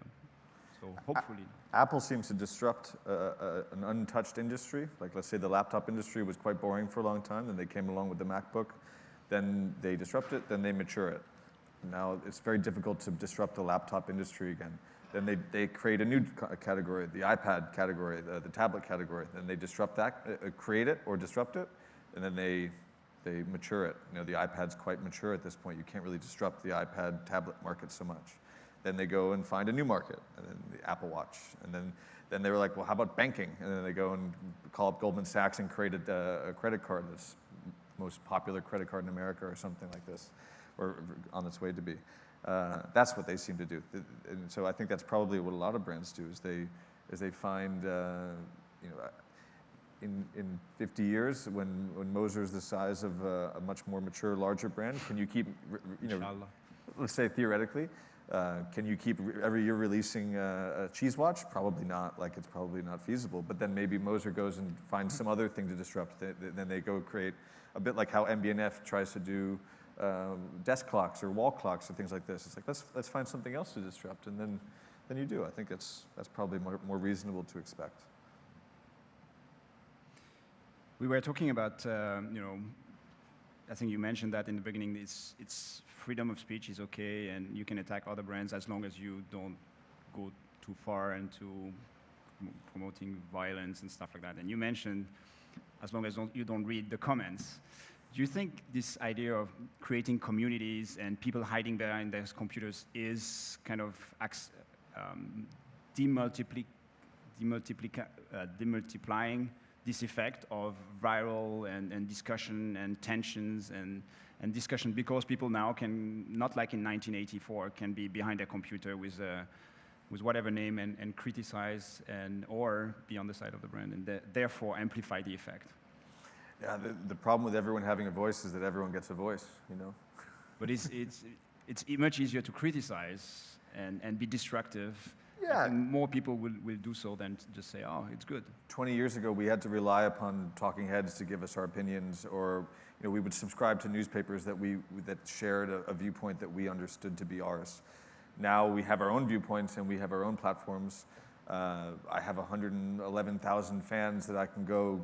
So hopefully. Apple seems to disrupt an untouched industry. Like, let's say the laptop industry was quite boring for a long time, then they came along with the MacBook, then they disrupt it, then they mature it. Now it's very difficult to disrupt the laptop industry again. Then they create a new category, the iPad category, the tablet category. Then they disrupt that, create it or disrupt it, and then they mature it. You know, the iPad's quite mature at this point. You can't really disrupt the iPad tablet market so much. Then they go and find a new market, and then the Apple Watch. And then they were like, well, how about banking? And then they go and call up Goldman Sachs and create a credit card that's most popular credit card in America or something like this, or on its way to be. That's what they seem to do. And so I think that's probably what a lot of brands do, is they find, in 50 years, when Moser is the size of a much more mature, larger brand, can you keep, let's say theoretically, can you keep every year releasing a cheese watch? Probably not. Like, it's probably not feasible. But then maybe Moser goes and finds some other thing to disrupt. Then they go create a bit like how MB&F tries to do desk clocks or wall clocks or things like this. It's like, let's find something else to disrupt, and then you do. I think that's probably more reasonable to expect. We were talking about, I think you mentioned that in the beginning, it's freedom of speech is okay, and you can attack other brands as long as you don't go too far into promoting violence and stuff like that. And you mentioned as long as you don't read the comments. Do you think this idea of creating communities and people hiding behind their computers is kind of demultiplying this effect of viral and discussion and tensions and discussion, because people now can, not like in 1984, can be behind their computer with whatever name and criticize or be on the side of the brand, and therefore amplify the effect? Yeah, the problem with everyone having a voice is that everyone gets a voice, you know? But it's much easier to criticize and be destructive. Yeah. I think more people will do so than to just say, oh, it's good. 20 years ago, we had to rely upon talking heads to give us our opinions, or we would subscribe to newspapers that shared a viewpoint that we understood to be ours. Now we have our own viewpoints and we have our own platforms. I have 111,000 fans that I can go,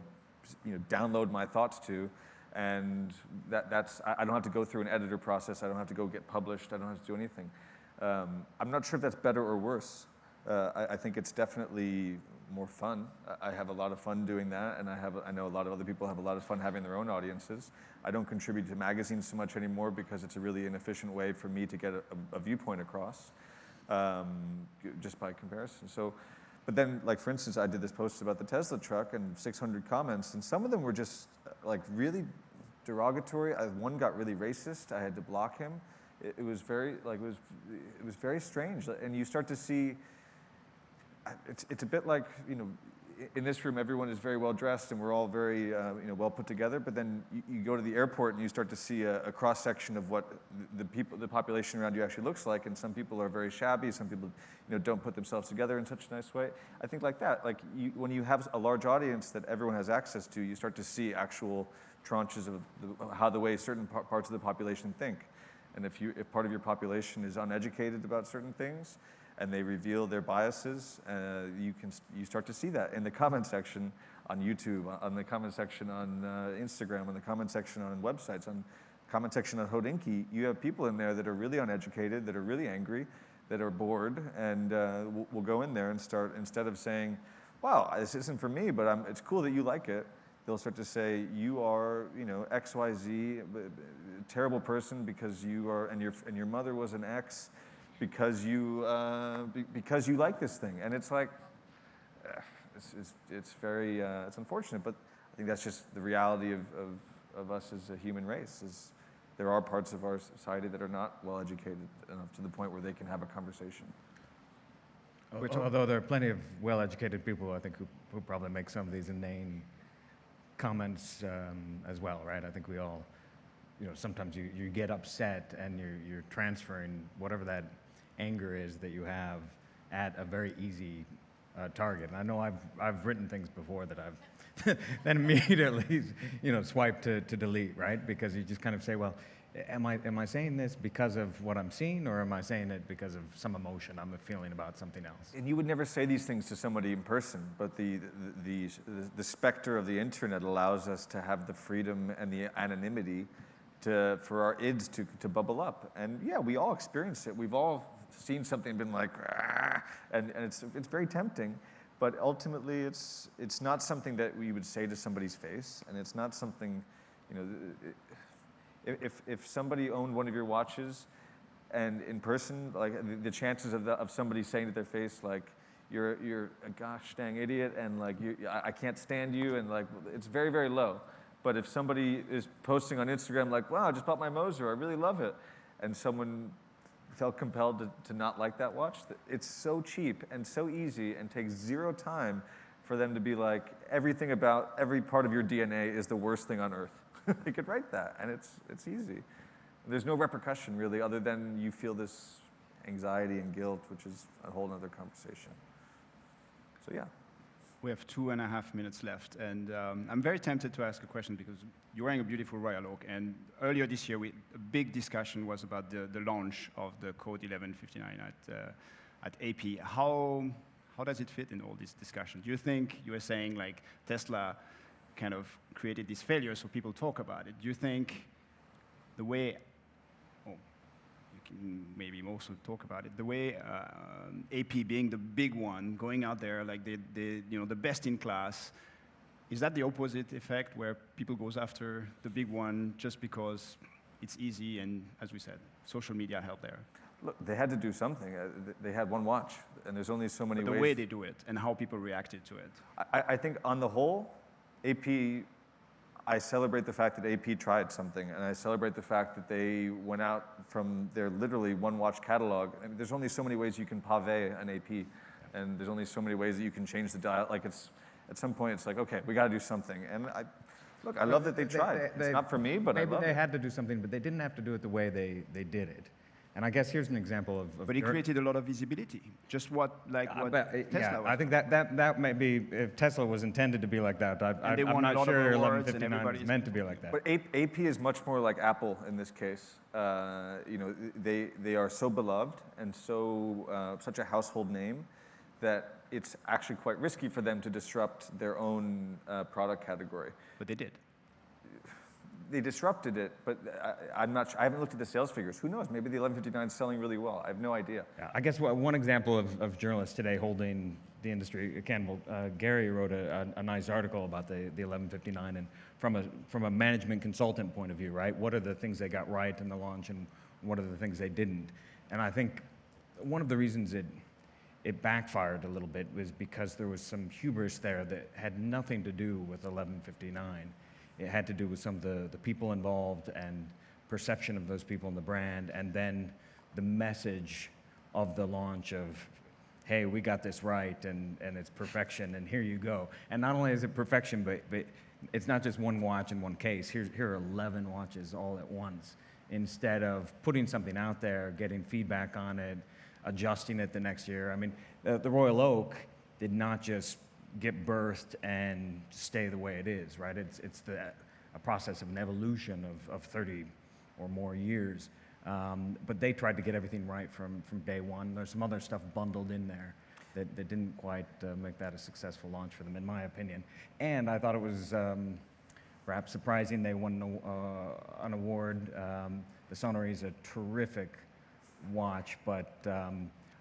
download my thoughts to, and I don't have to go through an editor process. I don't have to go get published. I don't have to do anything. I'm not sure if that's better or worse. I think it's definitely more fun. I have a lot of fun doing that, and I know a lot of other people have a lot of fun having their own audiences. I don't contribute to magazines so much anymore because it's a really inefficient way for me to get a viewpoint across, just by comparison. So, but then, like for instance, I did this post about the Tesla truck and 600 comments, and some of them were just like really derogatory. One got really racist. I had to block him. It was very it was very strange, and you start to see. It's a bit like, in this room everyone is very well dressed and we're all very well put together, but then you go to the airport and you start to see a cross section of what the population around you actually looks like, and some people are very shabby, some people don't put themselves together in such a nice way. I think like that, when you have a large audience that everyone has access to, you start to see actual tranches of how the way certain parts of the population think. And if part of your population is uneducated about certain things, and they reveal their biases, you start to see that in the comment section on YouTube, on the comment section on Instagram, on the comment section on websites, on comment section on Hodinkee. You have people in there that are really uneducated, that are really angry, that are bored, and will go in there and start, instead of saying, wow, this isn't for me, but it's cool that you like it, they'll start to say, you are, XYZ, terrible person because you are, and your mother was an X, because you like this thing. And it's like, it's very, it's unfortunate, but I think that's just the reality of us as a human race, is there are parts of our society that are not well educated enough to the point where they can have a conversation. Although there are plenty of well-educated people, I think, who probably make some of these inane comments as well, right? I think we all, sometimes you get upset and you're transferring whatever that anger is that you have at a very easy target. And I know I've written things before that I've then immediately swipe to delete, right? Because you just kind of say, well, am I saying this because of what I'm seeing, or am I saying it because of some emotion I'm feeling about something else? And you would never say these things to somebody in person, but the specter of the internet allows us to have the freedom and the anonymity for our ids to bubble up. And yeah, we all experience it. We've all seen something and been like, and it's very tempting, but ultimately it's not something that we would say to somebody's face, and it's not something, if somebody owned one of your watches, and in person, like the chances of somebody saying to their face, like, you're a gosh dang idiot, and like I can't stand you, and like it's very, very low. But if somebody is posting on Instagram like, wow, I just bought my Moser, I really love it, and someone felt compelled to not like that watch, it's so cheap and so easy and takes zero time for them to be like, everything about every part of your DNA is the worst thing on earth. They could write that, and it's easy. There's no repercussion, really, other than you feel this anxiety and guilt, which is a whole other conversation. So yeah. We have 2.5 minutes left, and I'm very tempted to ask a question because you're wearing a beautiful Royal Oak, and earlier this year, a big discussion was about the launch of the Code 1159 at AP. How does it fit in all this discussion? Do you think you were saying like Tesla kind of created this failure so people talk about it? Do you think the way, you can maybe Moser talk about it, the way AP being the big one, going out there like the best in class, is that the opposite effect where people goes after the big one just because it's easy and, as we said, social media helped there? Look, they had to do something. They had one watch, and there's only so many ways. The way they do it and how people reacted to it. I think on the whole, AP, I celebrate the fact that AP tried something, and I celebrate the fact that they went out from their literally one watch catalog. I mean, there's only so many ways you can pave an AP, and there's only so many ways that you can change the dial. Like at some point, it's like, okay, we got to do something. And I love that they tried. It's not for me, but I love it. Maybe they had to do something, but they didn't have to do it the way they did it. And I guess here's an example of but it created a lot of visibility. Just what Tesla was. I think that may be, if Tesla was intended to be like that, I'm not sure 1159 is meant to be like that. But AP is much more like Apple in this case. They are so beloved and so such a household name that it's actually quite risky for them to disrupt their own product category. But they did. They disrupted it, but I'm not sure. I haven't looked at the sales figures. Who knows? Maybe the 1159 is selling really well. I have no idea. Yeah, I guess one example of journalists today holding the industry accountable, Gary wrote a nice article about the 1159, and from a management consultant point of view, right? What are the things they got right in the launch, and what are the things they didn't? And I think one of the reasons it backfired a little bit was because there was some hubris there that had nothing to do with 1159. It had to do with some of the people involved and perception of those people in the brand, and then the message of the launch of, hey, we got this right, and it's perfection, and here you go. And not only is it perfection, but it's not just one watch in one case. Here are 11 watches all at once. Instead of putting something out there, getting feedback on it, adjusting it the next year. I mean, the Royal Oak did not just get birthed and stay the way it is, right? It's a process of an evolution of 30 or more years. But they tried to get everything right from day one. There's some other stuff bundled in there that didn't quite make that a successful launch for them, in my opinion. And I thought it was perhaps surprising they won an award. The Sonnery is a terrific watch, but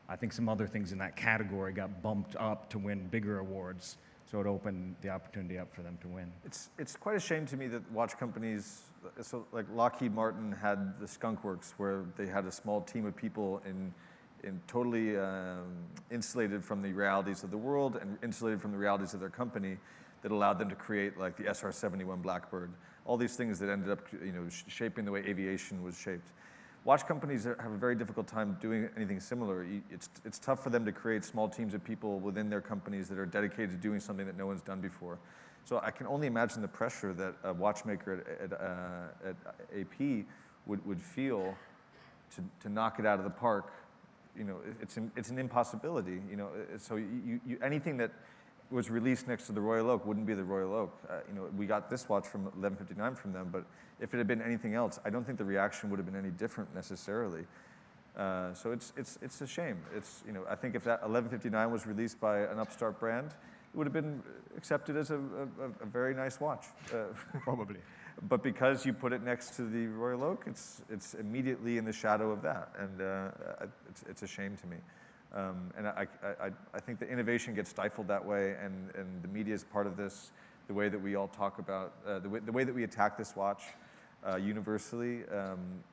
I think some other things in that category got bumped up to win bigger awards, so it opened the opportunity up for them to win. It's quite a shame to me that watch companies, so like Lockheed Martin had the Skunk Works, where they had a small team of people in totally insulated from the realities of the world and insulated from the realities of their company, that allowed them to create like the SR-71 Blackbird, all these things that ended up shaping the way aviation was shaped. Watch companies have a very difficult time doing anything similar. It's tough for them to create small teams of people within their companies that are dedicated to doing something that no one's done before. So I can only imagine the pressure that a watchmaker at AP would feel to knock it out of the park. It's an impossibility. So anything that was released next to the Royal Oak wouldn't be the Royal Oak. We got this watch from 1159 from them, but if it had been anything else, I don't think the reaction would have been any different necessarily. So it's a shame. I think if that 1159 was released by an upstart brand, it would have been accepted as a very nice watch. Probably. But because you put it next to the Royal Oak, it's immediately in the shadow of that, and it's a shame to me. And I think the innovation gets stifled that way, and the media is part of this. The way that we all talk about, the way that we attack this watch universally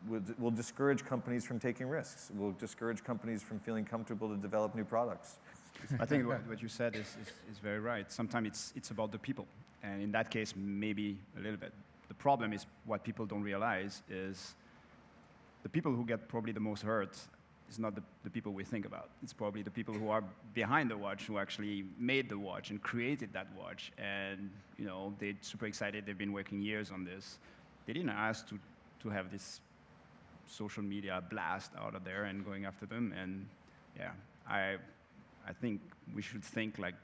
will discourage companies from taking risks. Will discourage companies from feeling comfortable to develop new products. I think what you said is very right. Sometimes it's about the people, and in that case, maybe a little bit. The problem is what people don't realize is the people who get probably the most hurt is not the people we think about. It's probably the people who are behind the watch, who actually made the watch and created that watch, and they're super excited. They've been working years on this. They didn't ask to have this social media blast out of there and going after them. And yeah, I think we should think like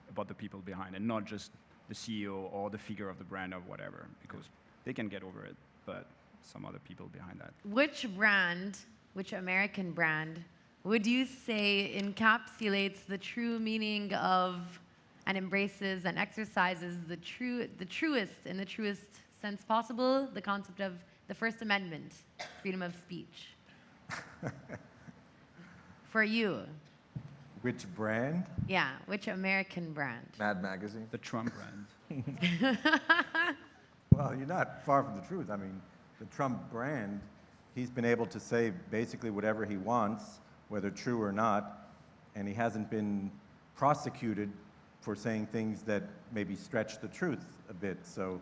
about the people behind and not just the CEO or the figure of the brand or whatever, because they can get over it, but some other people behind that. Which American brand would you say encapsulates the true meaning of and embraces and exercises the truest, in the truest sense possible, the concept of the First Amendment, freedom of speech? For you. Which brand? Yeah, which American brand? Mad Magazine. The Trump brand. Well, you're not far from the truth. I mean, the Trump brand, he's been able to say basically whatever he wants, whether true or not, and he hasn't been prosecuted for saying things that maybe stretch the truth a bit. So,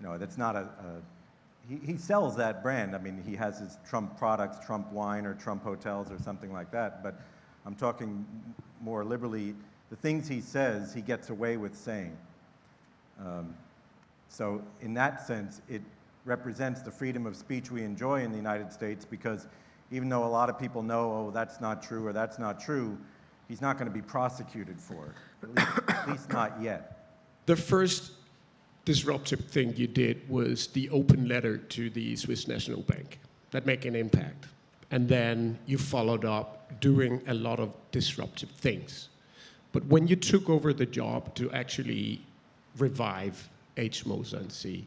that's not he sells that brand. I mean, he has his Trump products, Trump wine or Trump hotels or something like that, but I'm talking more liberally. The things he says, he gets away with saying. So in that sense, it represents the freedom of speech we enjoy in the United States, because even though a lot of people know, oh, that's not true or that's not true, he's not going to be prosecuted for it, at least not yet. The first disruptive thing you did was the open letter to the Swiss National Bank that made an impact. And then you followed up doing a lot of disruptive things. But when you took over the job to actually revive H. Moser and C,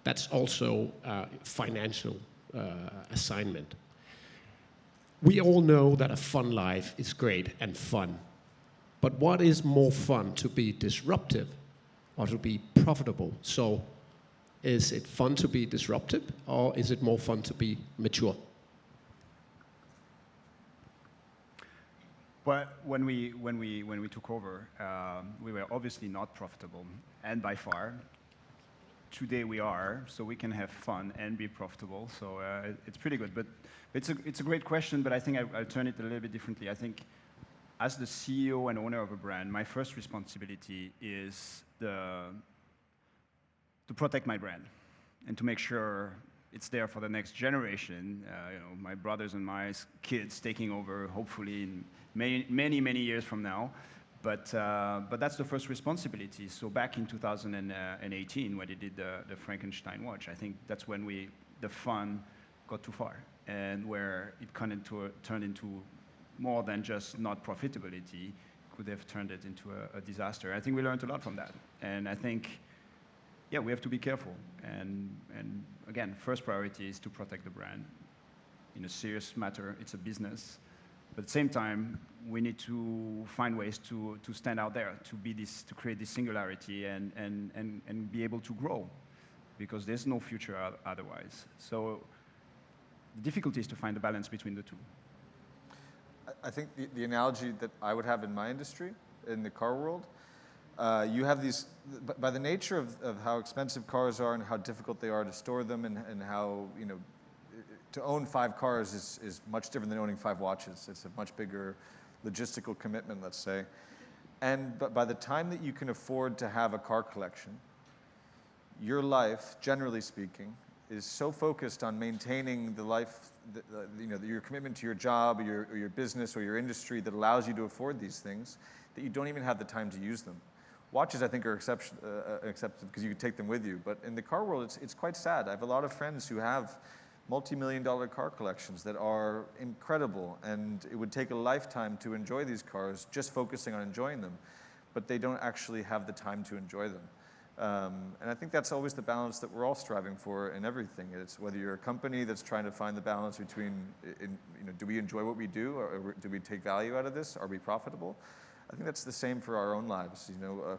that's also a financial assignment. We all know that a fun life is great and fun. But what is more fun, to be disruptive or to be profitable? So is it fun to be disruptive, or is it more fun to be mature? Well, when we took over, we were obviously not profitable, and by far. Today we are, so we can have fun and be profitable. So it's pretty good. But it's a great question. But I think I'll turn it a little bit differently. I think, as the CEO and owner of a brand, my first responsibility is to protect my brand and to make sure it's there for the next generation. My brothers and my kids taking over, hopefully in many years from now. But that's the first responsibility. So back in 2018, when they did the Franken Watch, I think that's when the fun got too far, and where it turned into more than just not profitability, could have turned it into a disaster. I think we learned a lot from that. And I think, yeah, we have to be careful. And again, first priority is to protect the brand. In a serious matter, it's a business. But at the same time, we need to find ways to stand out there, to create this singularity and be able to grow, because there's no future otherwise. So the difficulty is to find the balance between the two. I think the analogy that I would have in my industry, in the car world, you have these, by the nature of how expensive cars are and how difficult they are to store them, and how, to own 5 cars is much different than owning 5 watches. It's a much bigger logistical commitment, let's say. But by the time that you can afford to have a car collection, your life, generally speaking, is so focused on maintaining the life, your commitment to your job or your business or your industry that allows you to afford these things, that you don't even have the time to use them. Watches, I think, are accepted because you can take them with you. But in the car world, it's quite sad. I have a lot of friends who have multi-million-dollar car collections that are incredible, and it would take a lifetime to enjoy these cars, just focusing on enjoying them, but they don't actually have the time to enjoy them. And I think that's always the balance that we're all striving for in everything. It's whether you're a company that's trying to find the balance between, do we enjoy what we do, or do we take value out of this? Are we profitable? I think that's the same for our own lives.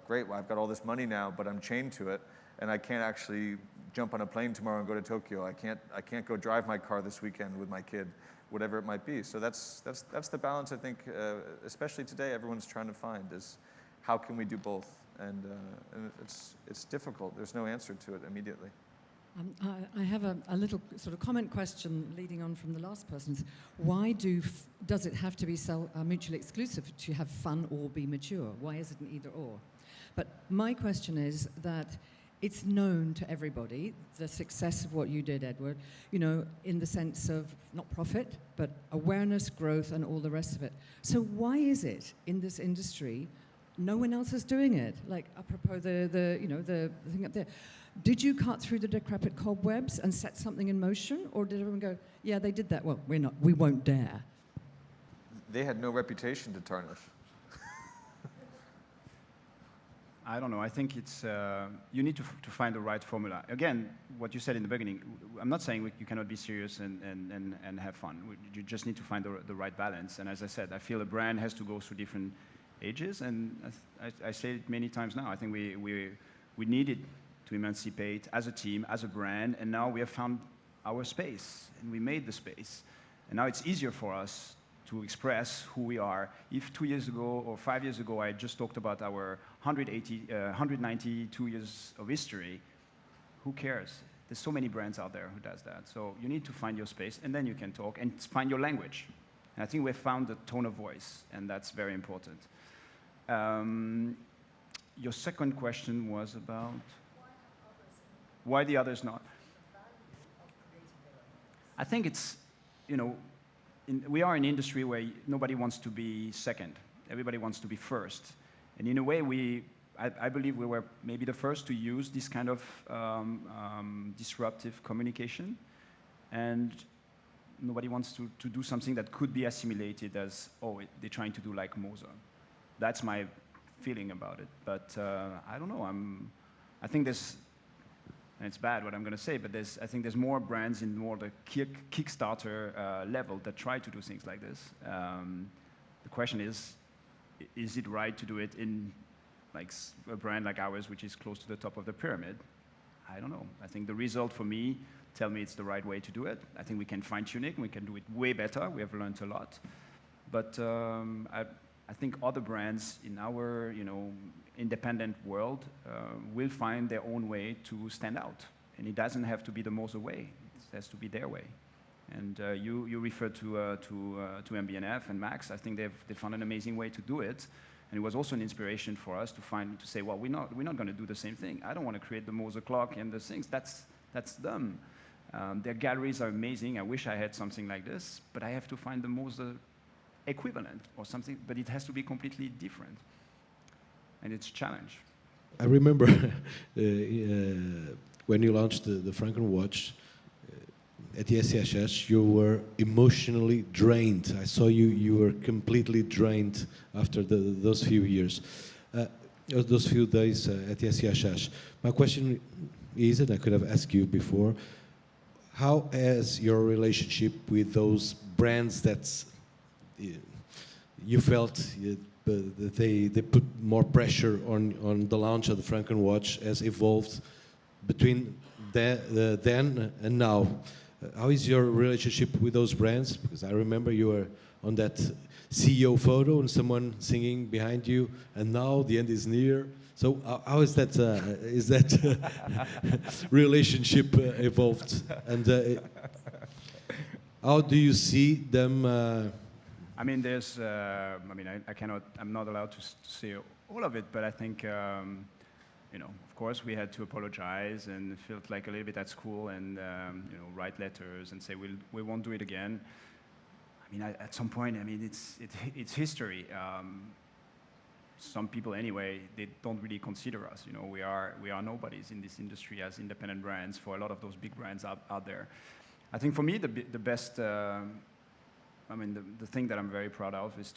Great, well, I've got all this money now, but I'm chained to it, and I can't actually jump on a plane tomorrow and go to Tokyo. I can't go drive my car this weekend with my kid. whatever it might be. So that's the balance I think, especially today, everyone's trying to find is how can we do both? And it's difficult. There's no answer to it immediately. I have a little sort of comment question leading on from the last person's. Why does it have to be mutually exclusive to have fun or be mature? Why is it an either or? But my question is that it's known to everybody, the success of what you did, Edward, you know, in the sense of not profit, but awareness, growth, and all the rest of it. So why is it in this industry no one else is doing it? Like, apropos the thing up there. Did you cut through the decrepit cobwebs and set something in motion? Or did everyone go, yeah, they did that, well, we won't dare? They had no reputation to tarnish. I don't know. I think it's you need to find the right formula. Again, what you said in the beginning. I'm not saying you cannot be serious and have fun. You just need to find the right balance. And as I said, I feel a brand has to go through different ages. And I say it many times now. I think we needed to emancipate as a team, as a brand, and now we have found our space and we made the space. And now it's easier for us to express who we are. If 2 years ago or 5 years ago I just talked about our 192 years of history, who cares? There's so many brands out there who does that. So you need to find your space, and then you can talk and find your language. And I think we've found the tone of voice, and that's very important. Your second question was about why the others not? I think it's, you know, we are in an industry where nobody wants to be second. Everybody wants to be first. And in a way, I believe we were maybe the first to use this kind of disruptive communication. And nobody wants to do something that could be assimilated as, oh, they're trying to do like Moser. That's my feeling about it. But I don't know. I think there's, and it's bad what I'm going to say, but I think there's more brands in more the Kickstarter level that try to do things like this. The question is it right to do it in like a brand like ours, which is close to the top of the pyramid? I don't know. I think the result for me tell me it's the right way to do it. I think we can fine-tune it. We can do it way better. We have learned a lot. But I think other brands in our, independent world will find their own way to stand out. And it doesn't have to be the Moser way. It has to be their way. And you referred to MB&F and Max. I think they found an amazing way to do it. And it was also an inspiration for us to say, well, we're not going to do the same thing. I don't want to create the Moser clock and the things. That's them. Their galleries are amazing. I wish I had something like this, but I have to find the Moser equivalent or something, but it has to be completely different. And it's a challenge. I remember when you launched the Franken Watch at the SCHS, you were emotionally drained. I saw you were completely drained after those few years, those few days at the SCHS. My question is, and I could have asked you before, how has your relationship with those brands that you felt that they put more pressure on the launch of the Franken Watch has evolved between then and now? How is your relationship with those brands? Because I remember you were on that CEO photo and someone singing behind you, and now the end is near. So how is that relationship evolved? And how do you see them? I mean, there's. I'm not allowed to say all of it, but I think, of course, we had to apologize and felt like a little bit at school and write letters and say we won't do it again. I mean, at some point, it's history. Some people, anyway, they don't really consider us. We are nobodies in this industry as independent brands for a lot of those big brands out there. I think for me, the best. The thing that I'm very proud of is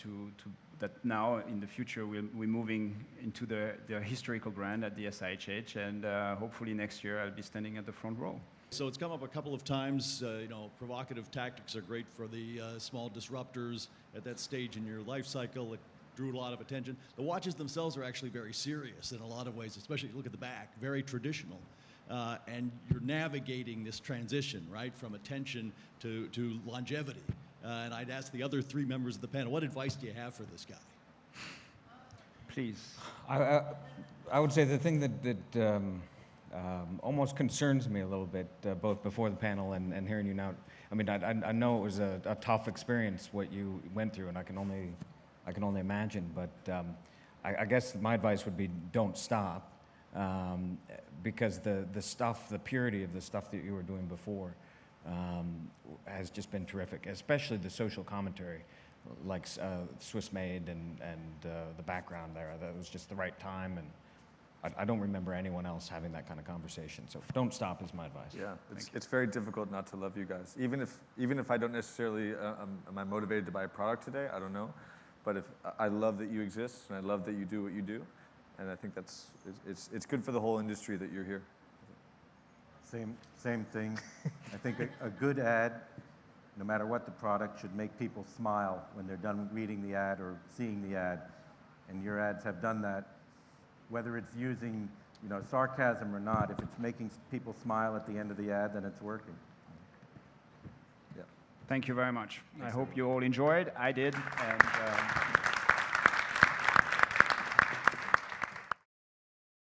that now in the future we're moving into the historical brand at the SIHH, and hopefully next year I'll be standing at the front row. So it's come up a couple of times. Provocative tactics are great for the small disruptors at that stage in your life cycle. It drew a lot of attention. The watches themselves are actually very serious in a lot of ways, especially if you look at the back, very traditional. And you're navigating this transition, right, from attention to longevity. And I'd ask the other three members of the panel, what advice do you have for this guy? Please. I would say the thing that almost concerns me a little bit, both before the panel and hearing you now. I mean, I know it was a tough experience what you went through, and I can only imagine. But I guess my advice would be don't stop, because the purity of the stuff that you were doing before has just been terrific, especially the social commentary, like Swiss Made and the background there. That was just the right time, and I don't remember anyone else having that kind of conversation. So don't stop is my advice. Yeah, it's very difficult not to love you guys. Even if I don't necessarily, am I motivated to buy a product today? I don't know. But if I love that you exist, and I love that you do what you do, and I think it's good for the whole industry that you're here. Same thing. I think a good ad, no matter what the product, should make people smile when they're done reading the ad or seeing the ad. And your ads have done that. Whether it's using, sarcasm or not, if it's making people smile at the end of the ad, then it's working. Thank you very much. I hope you all enjoyed. I did. And,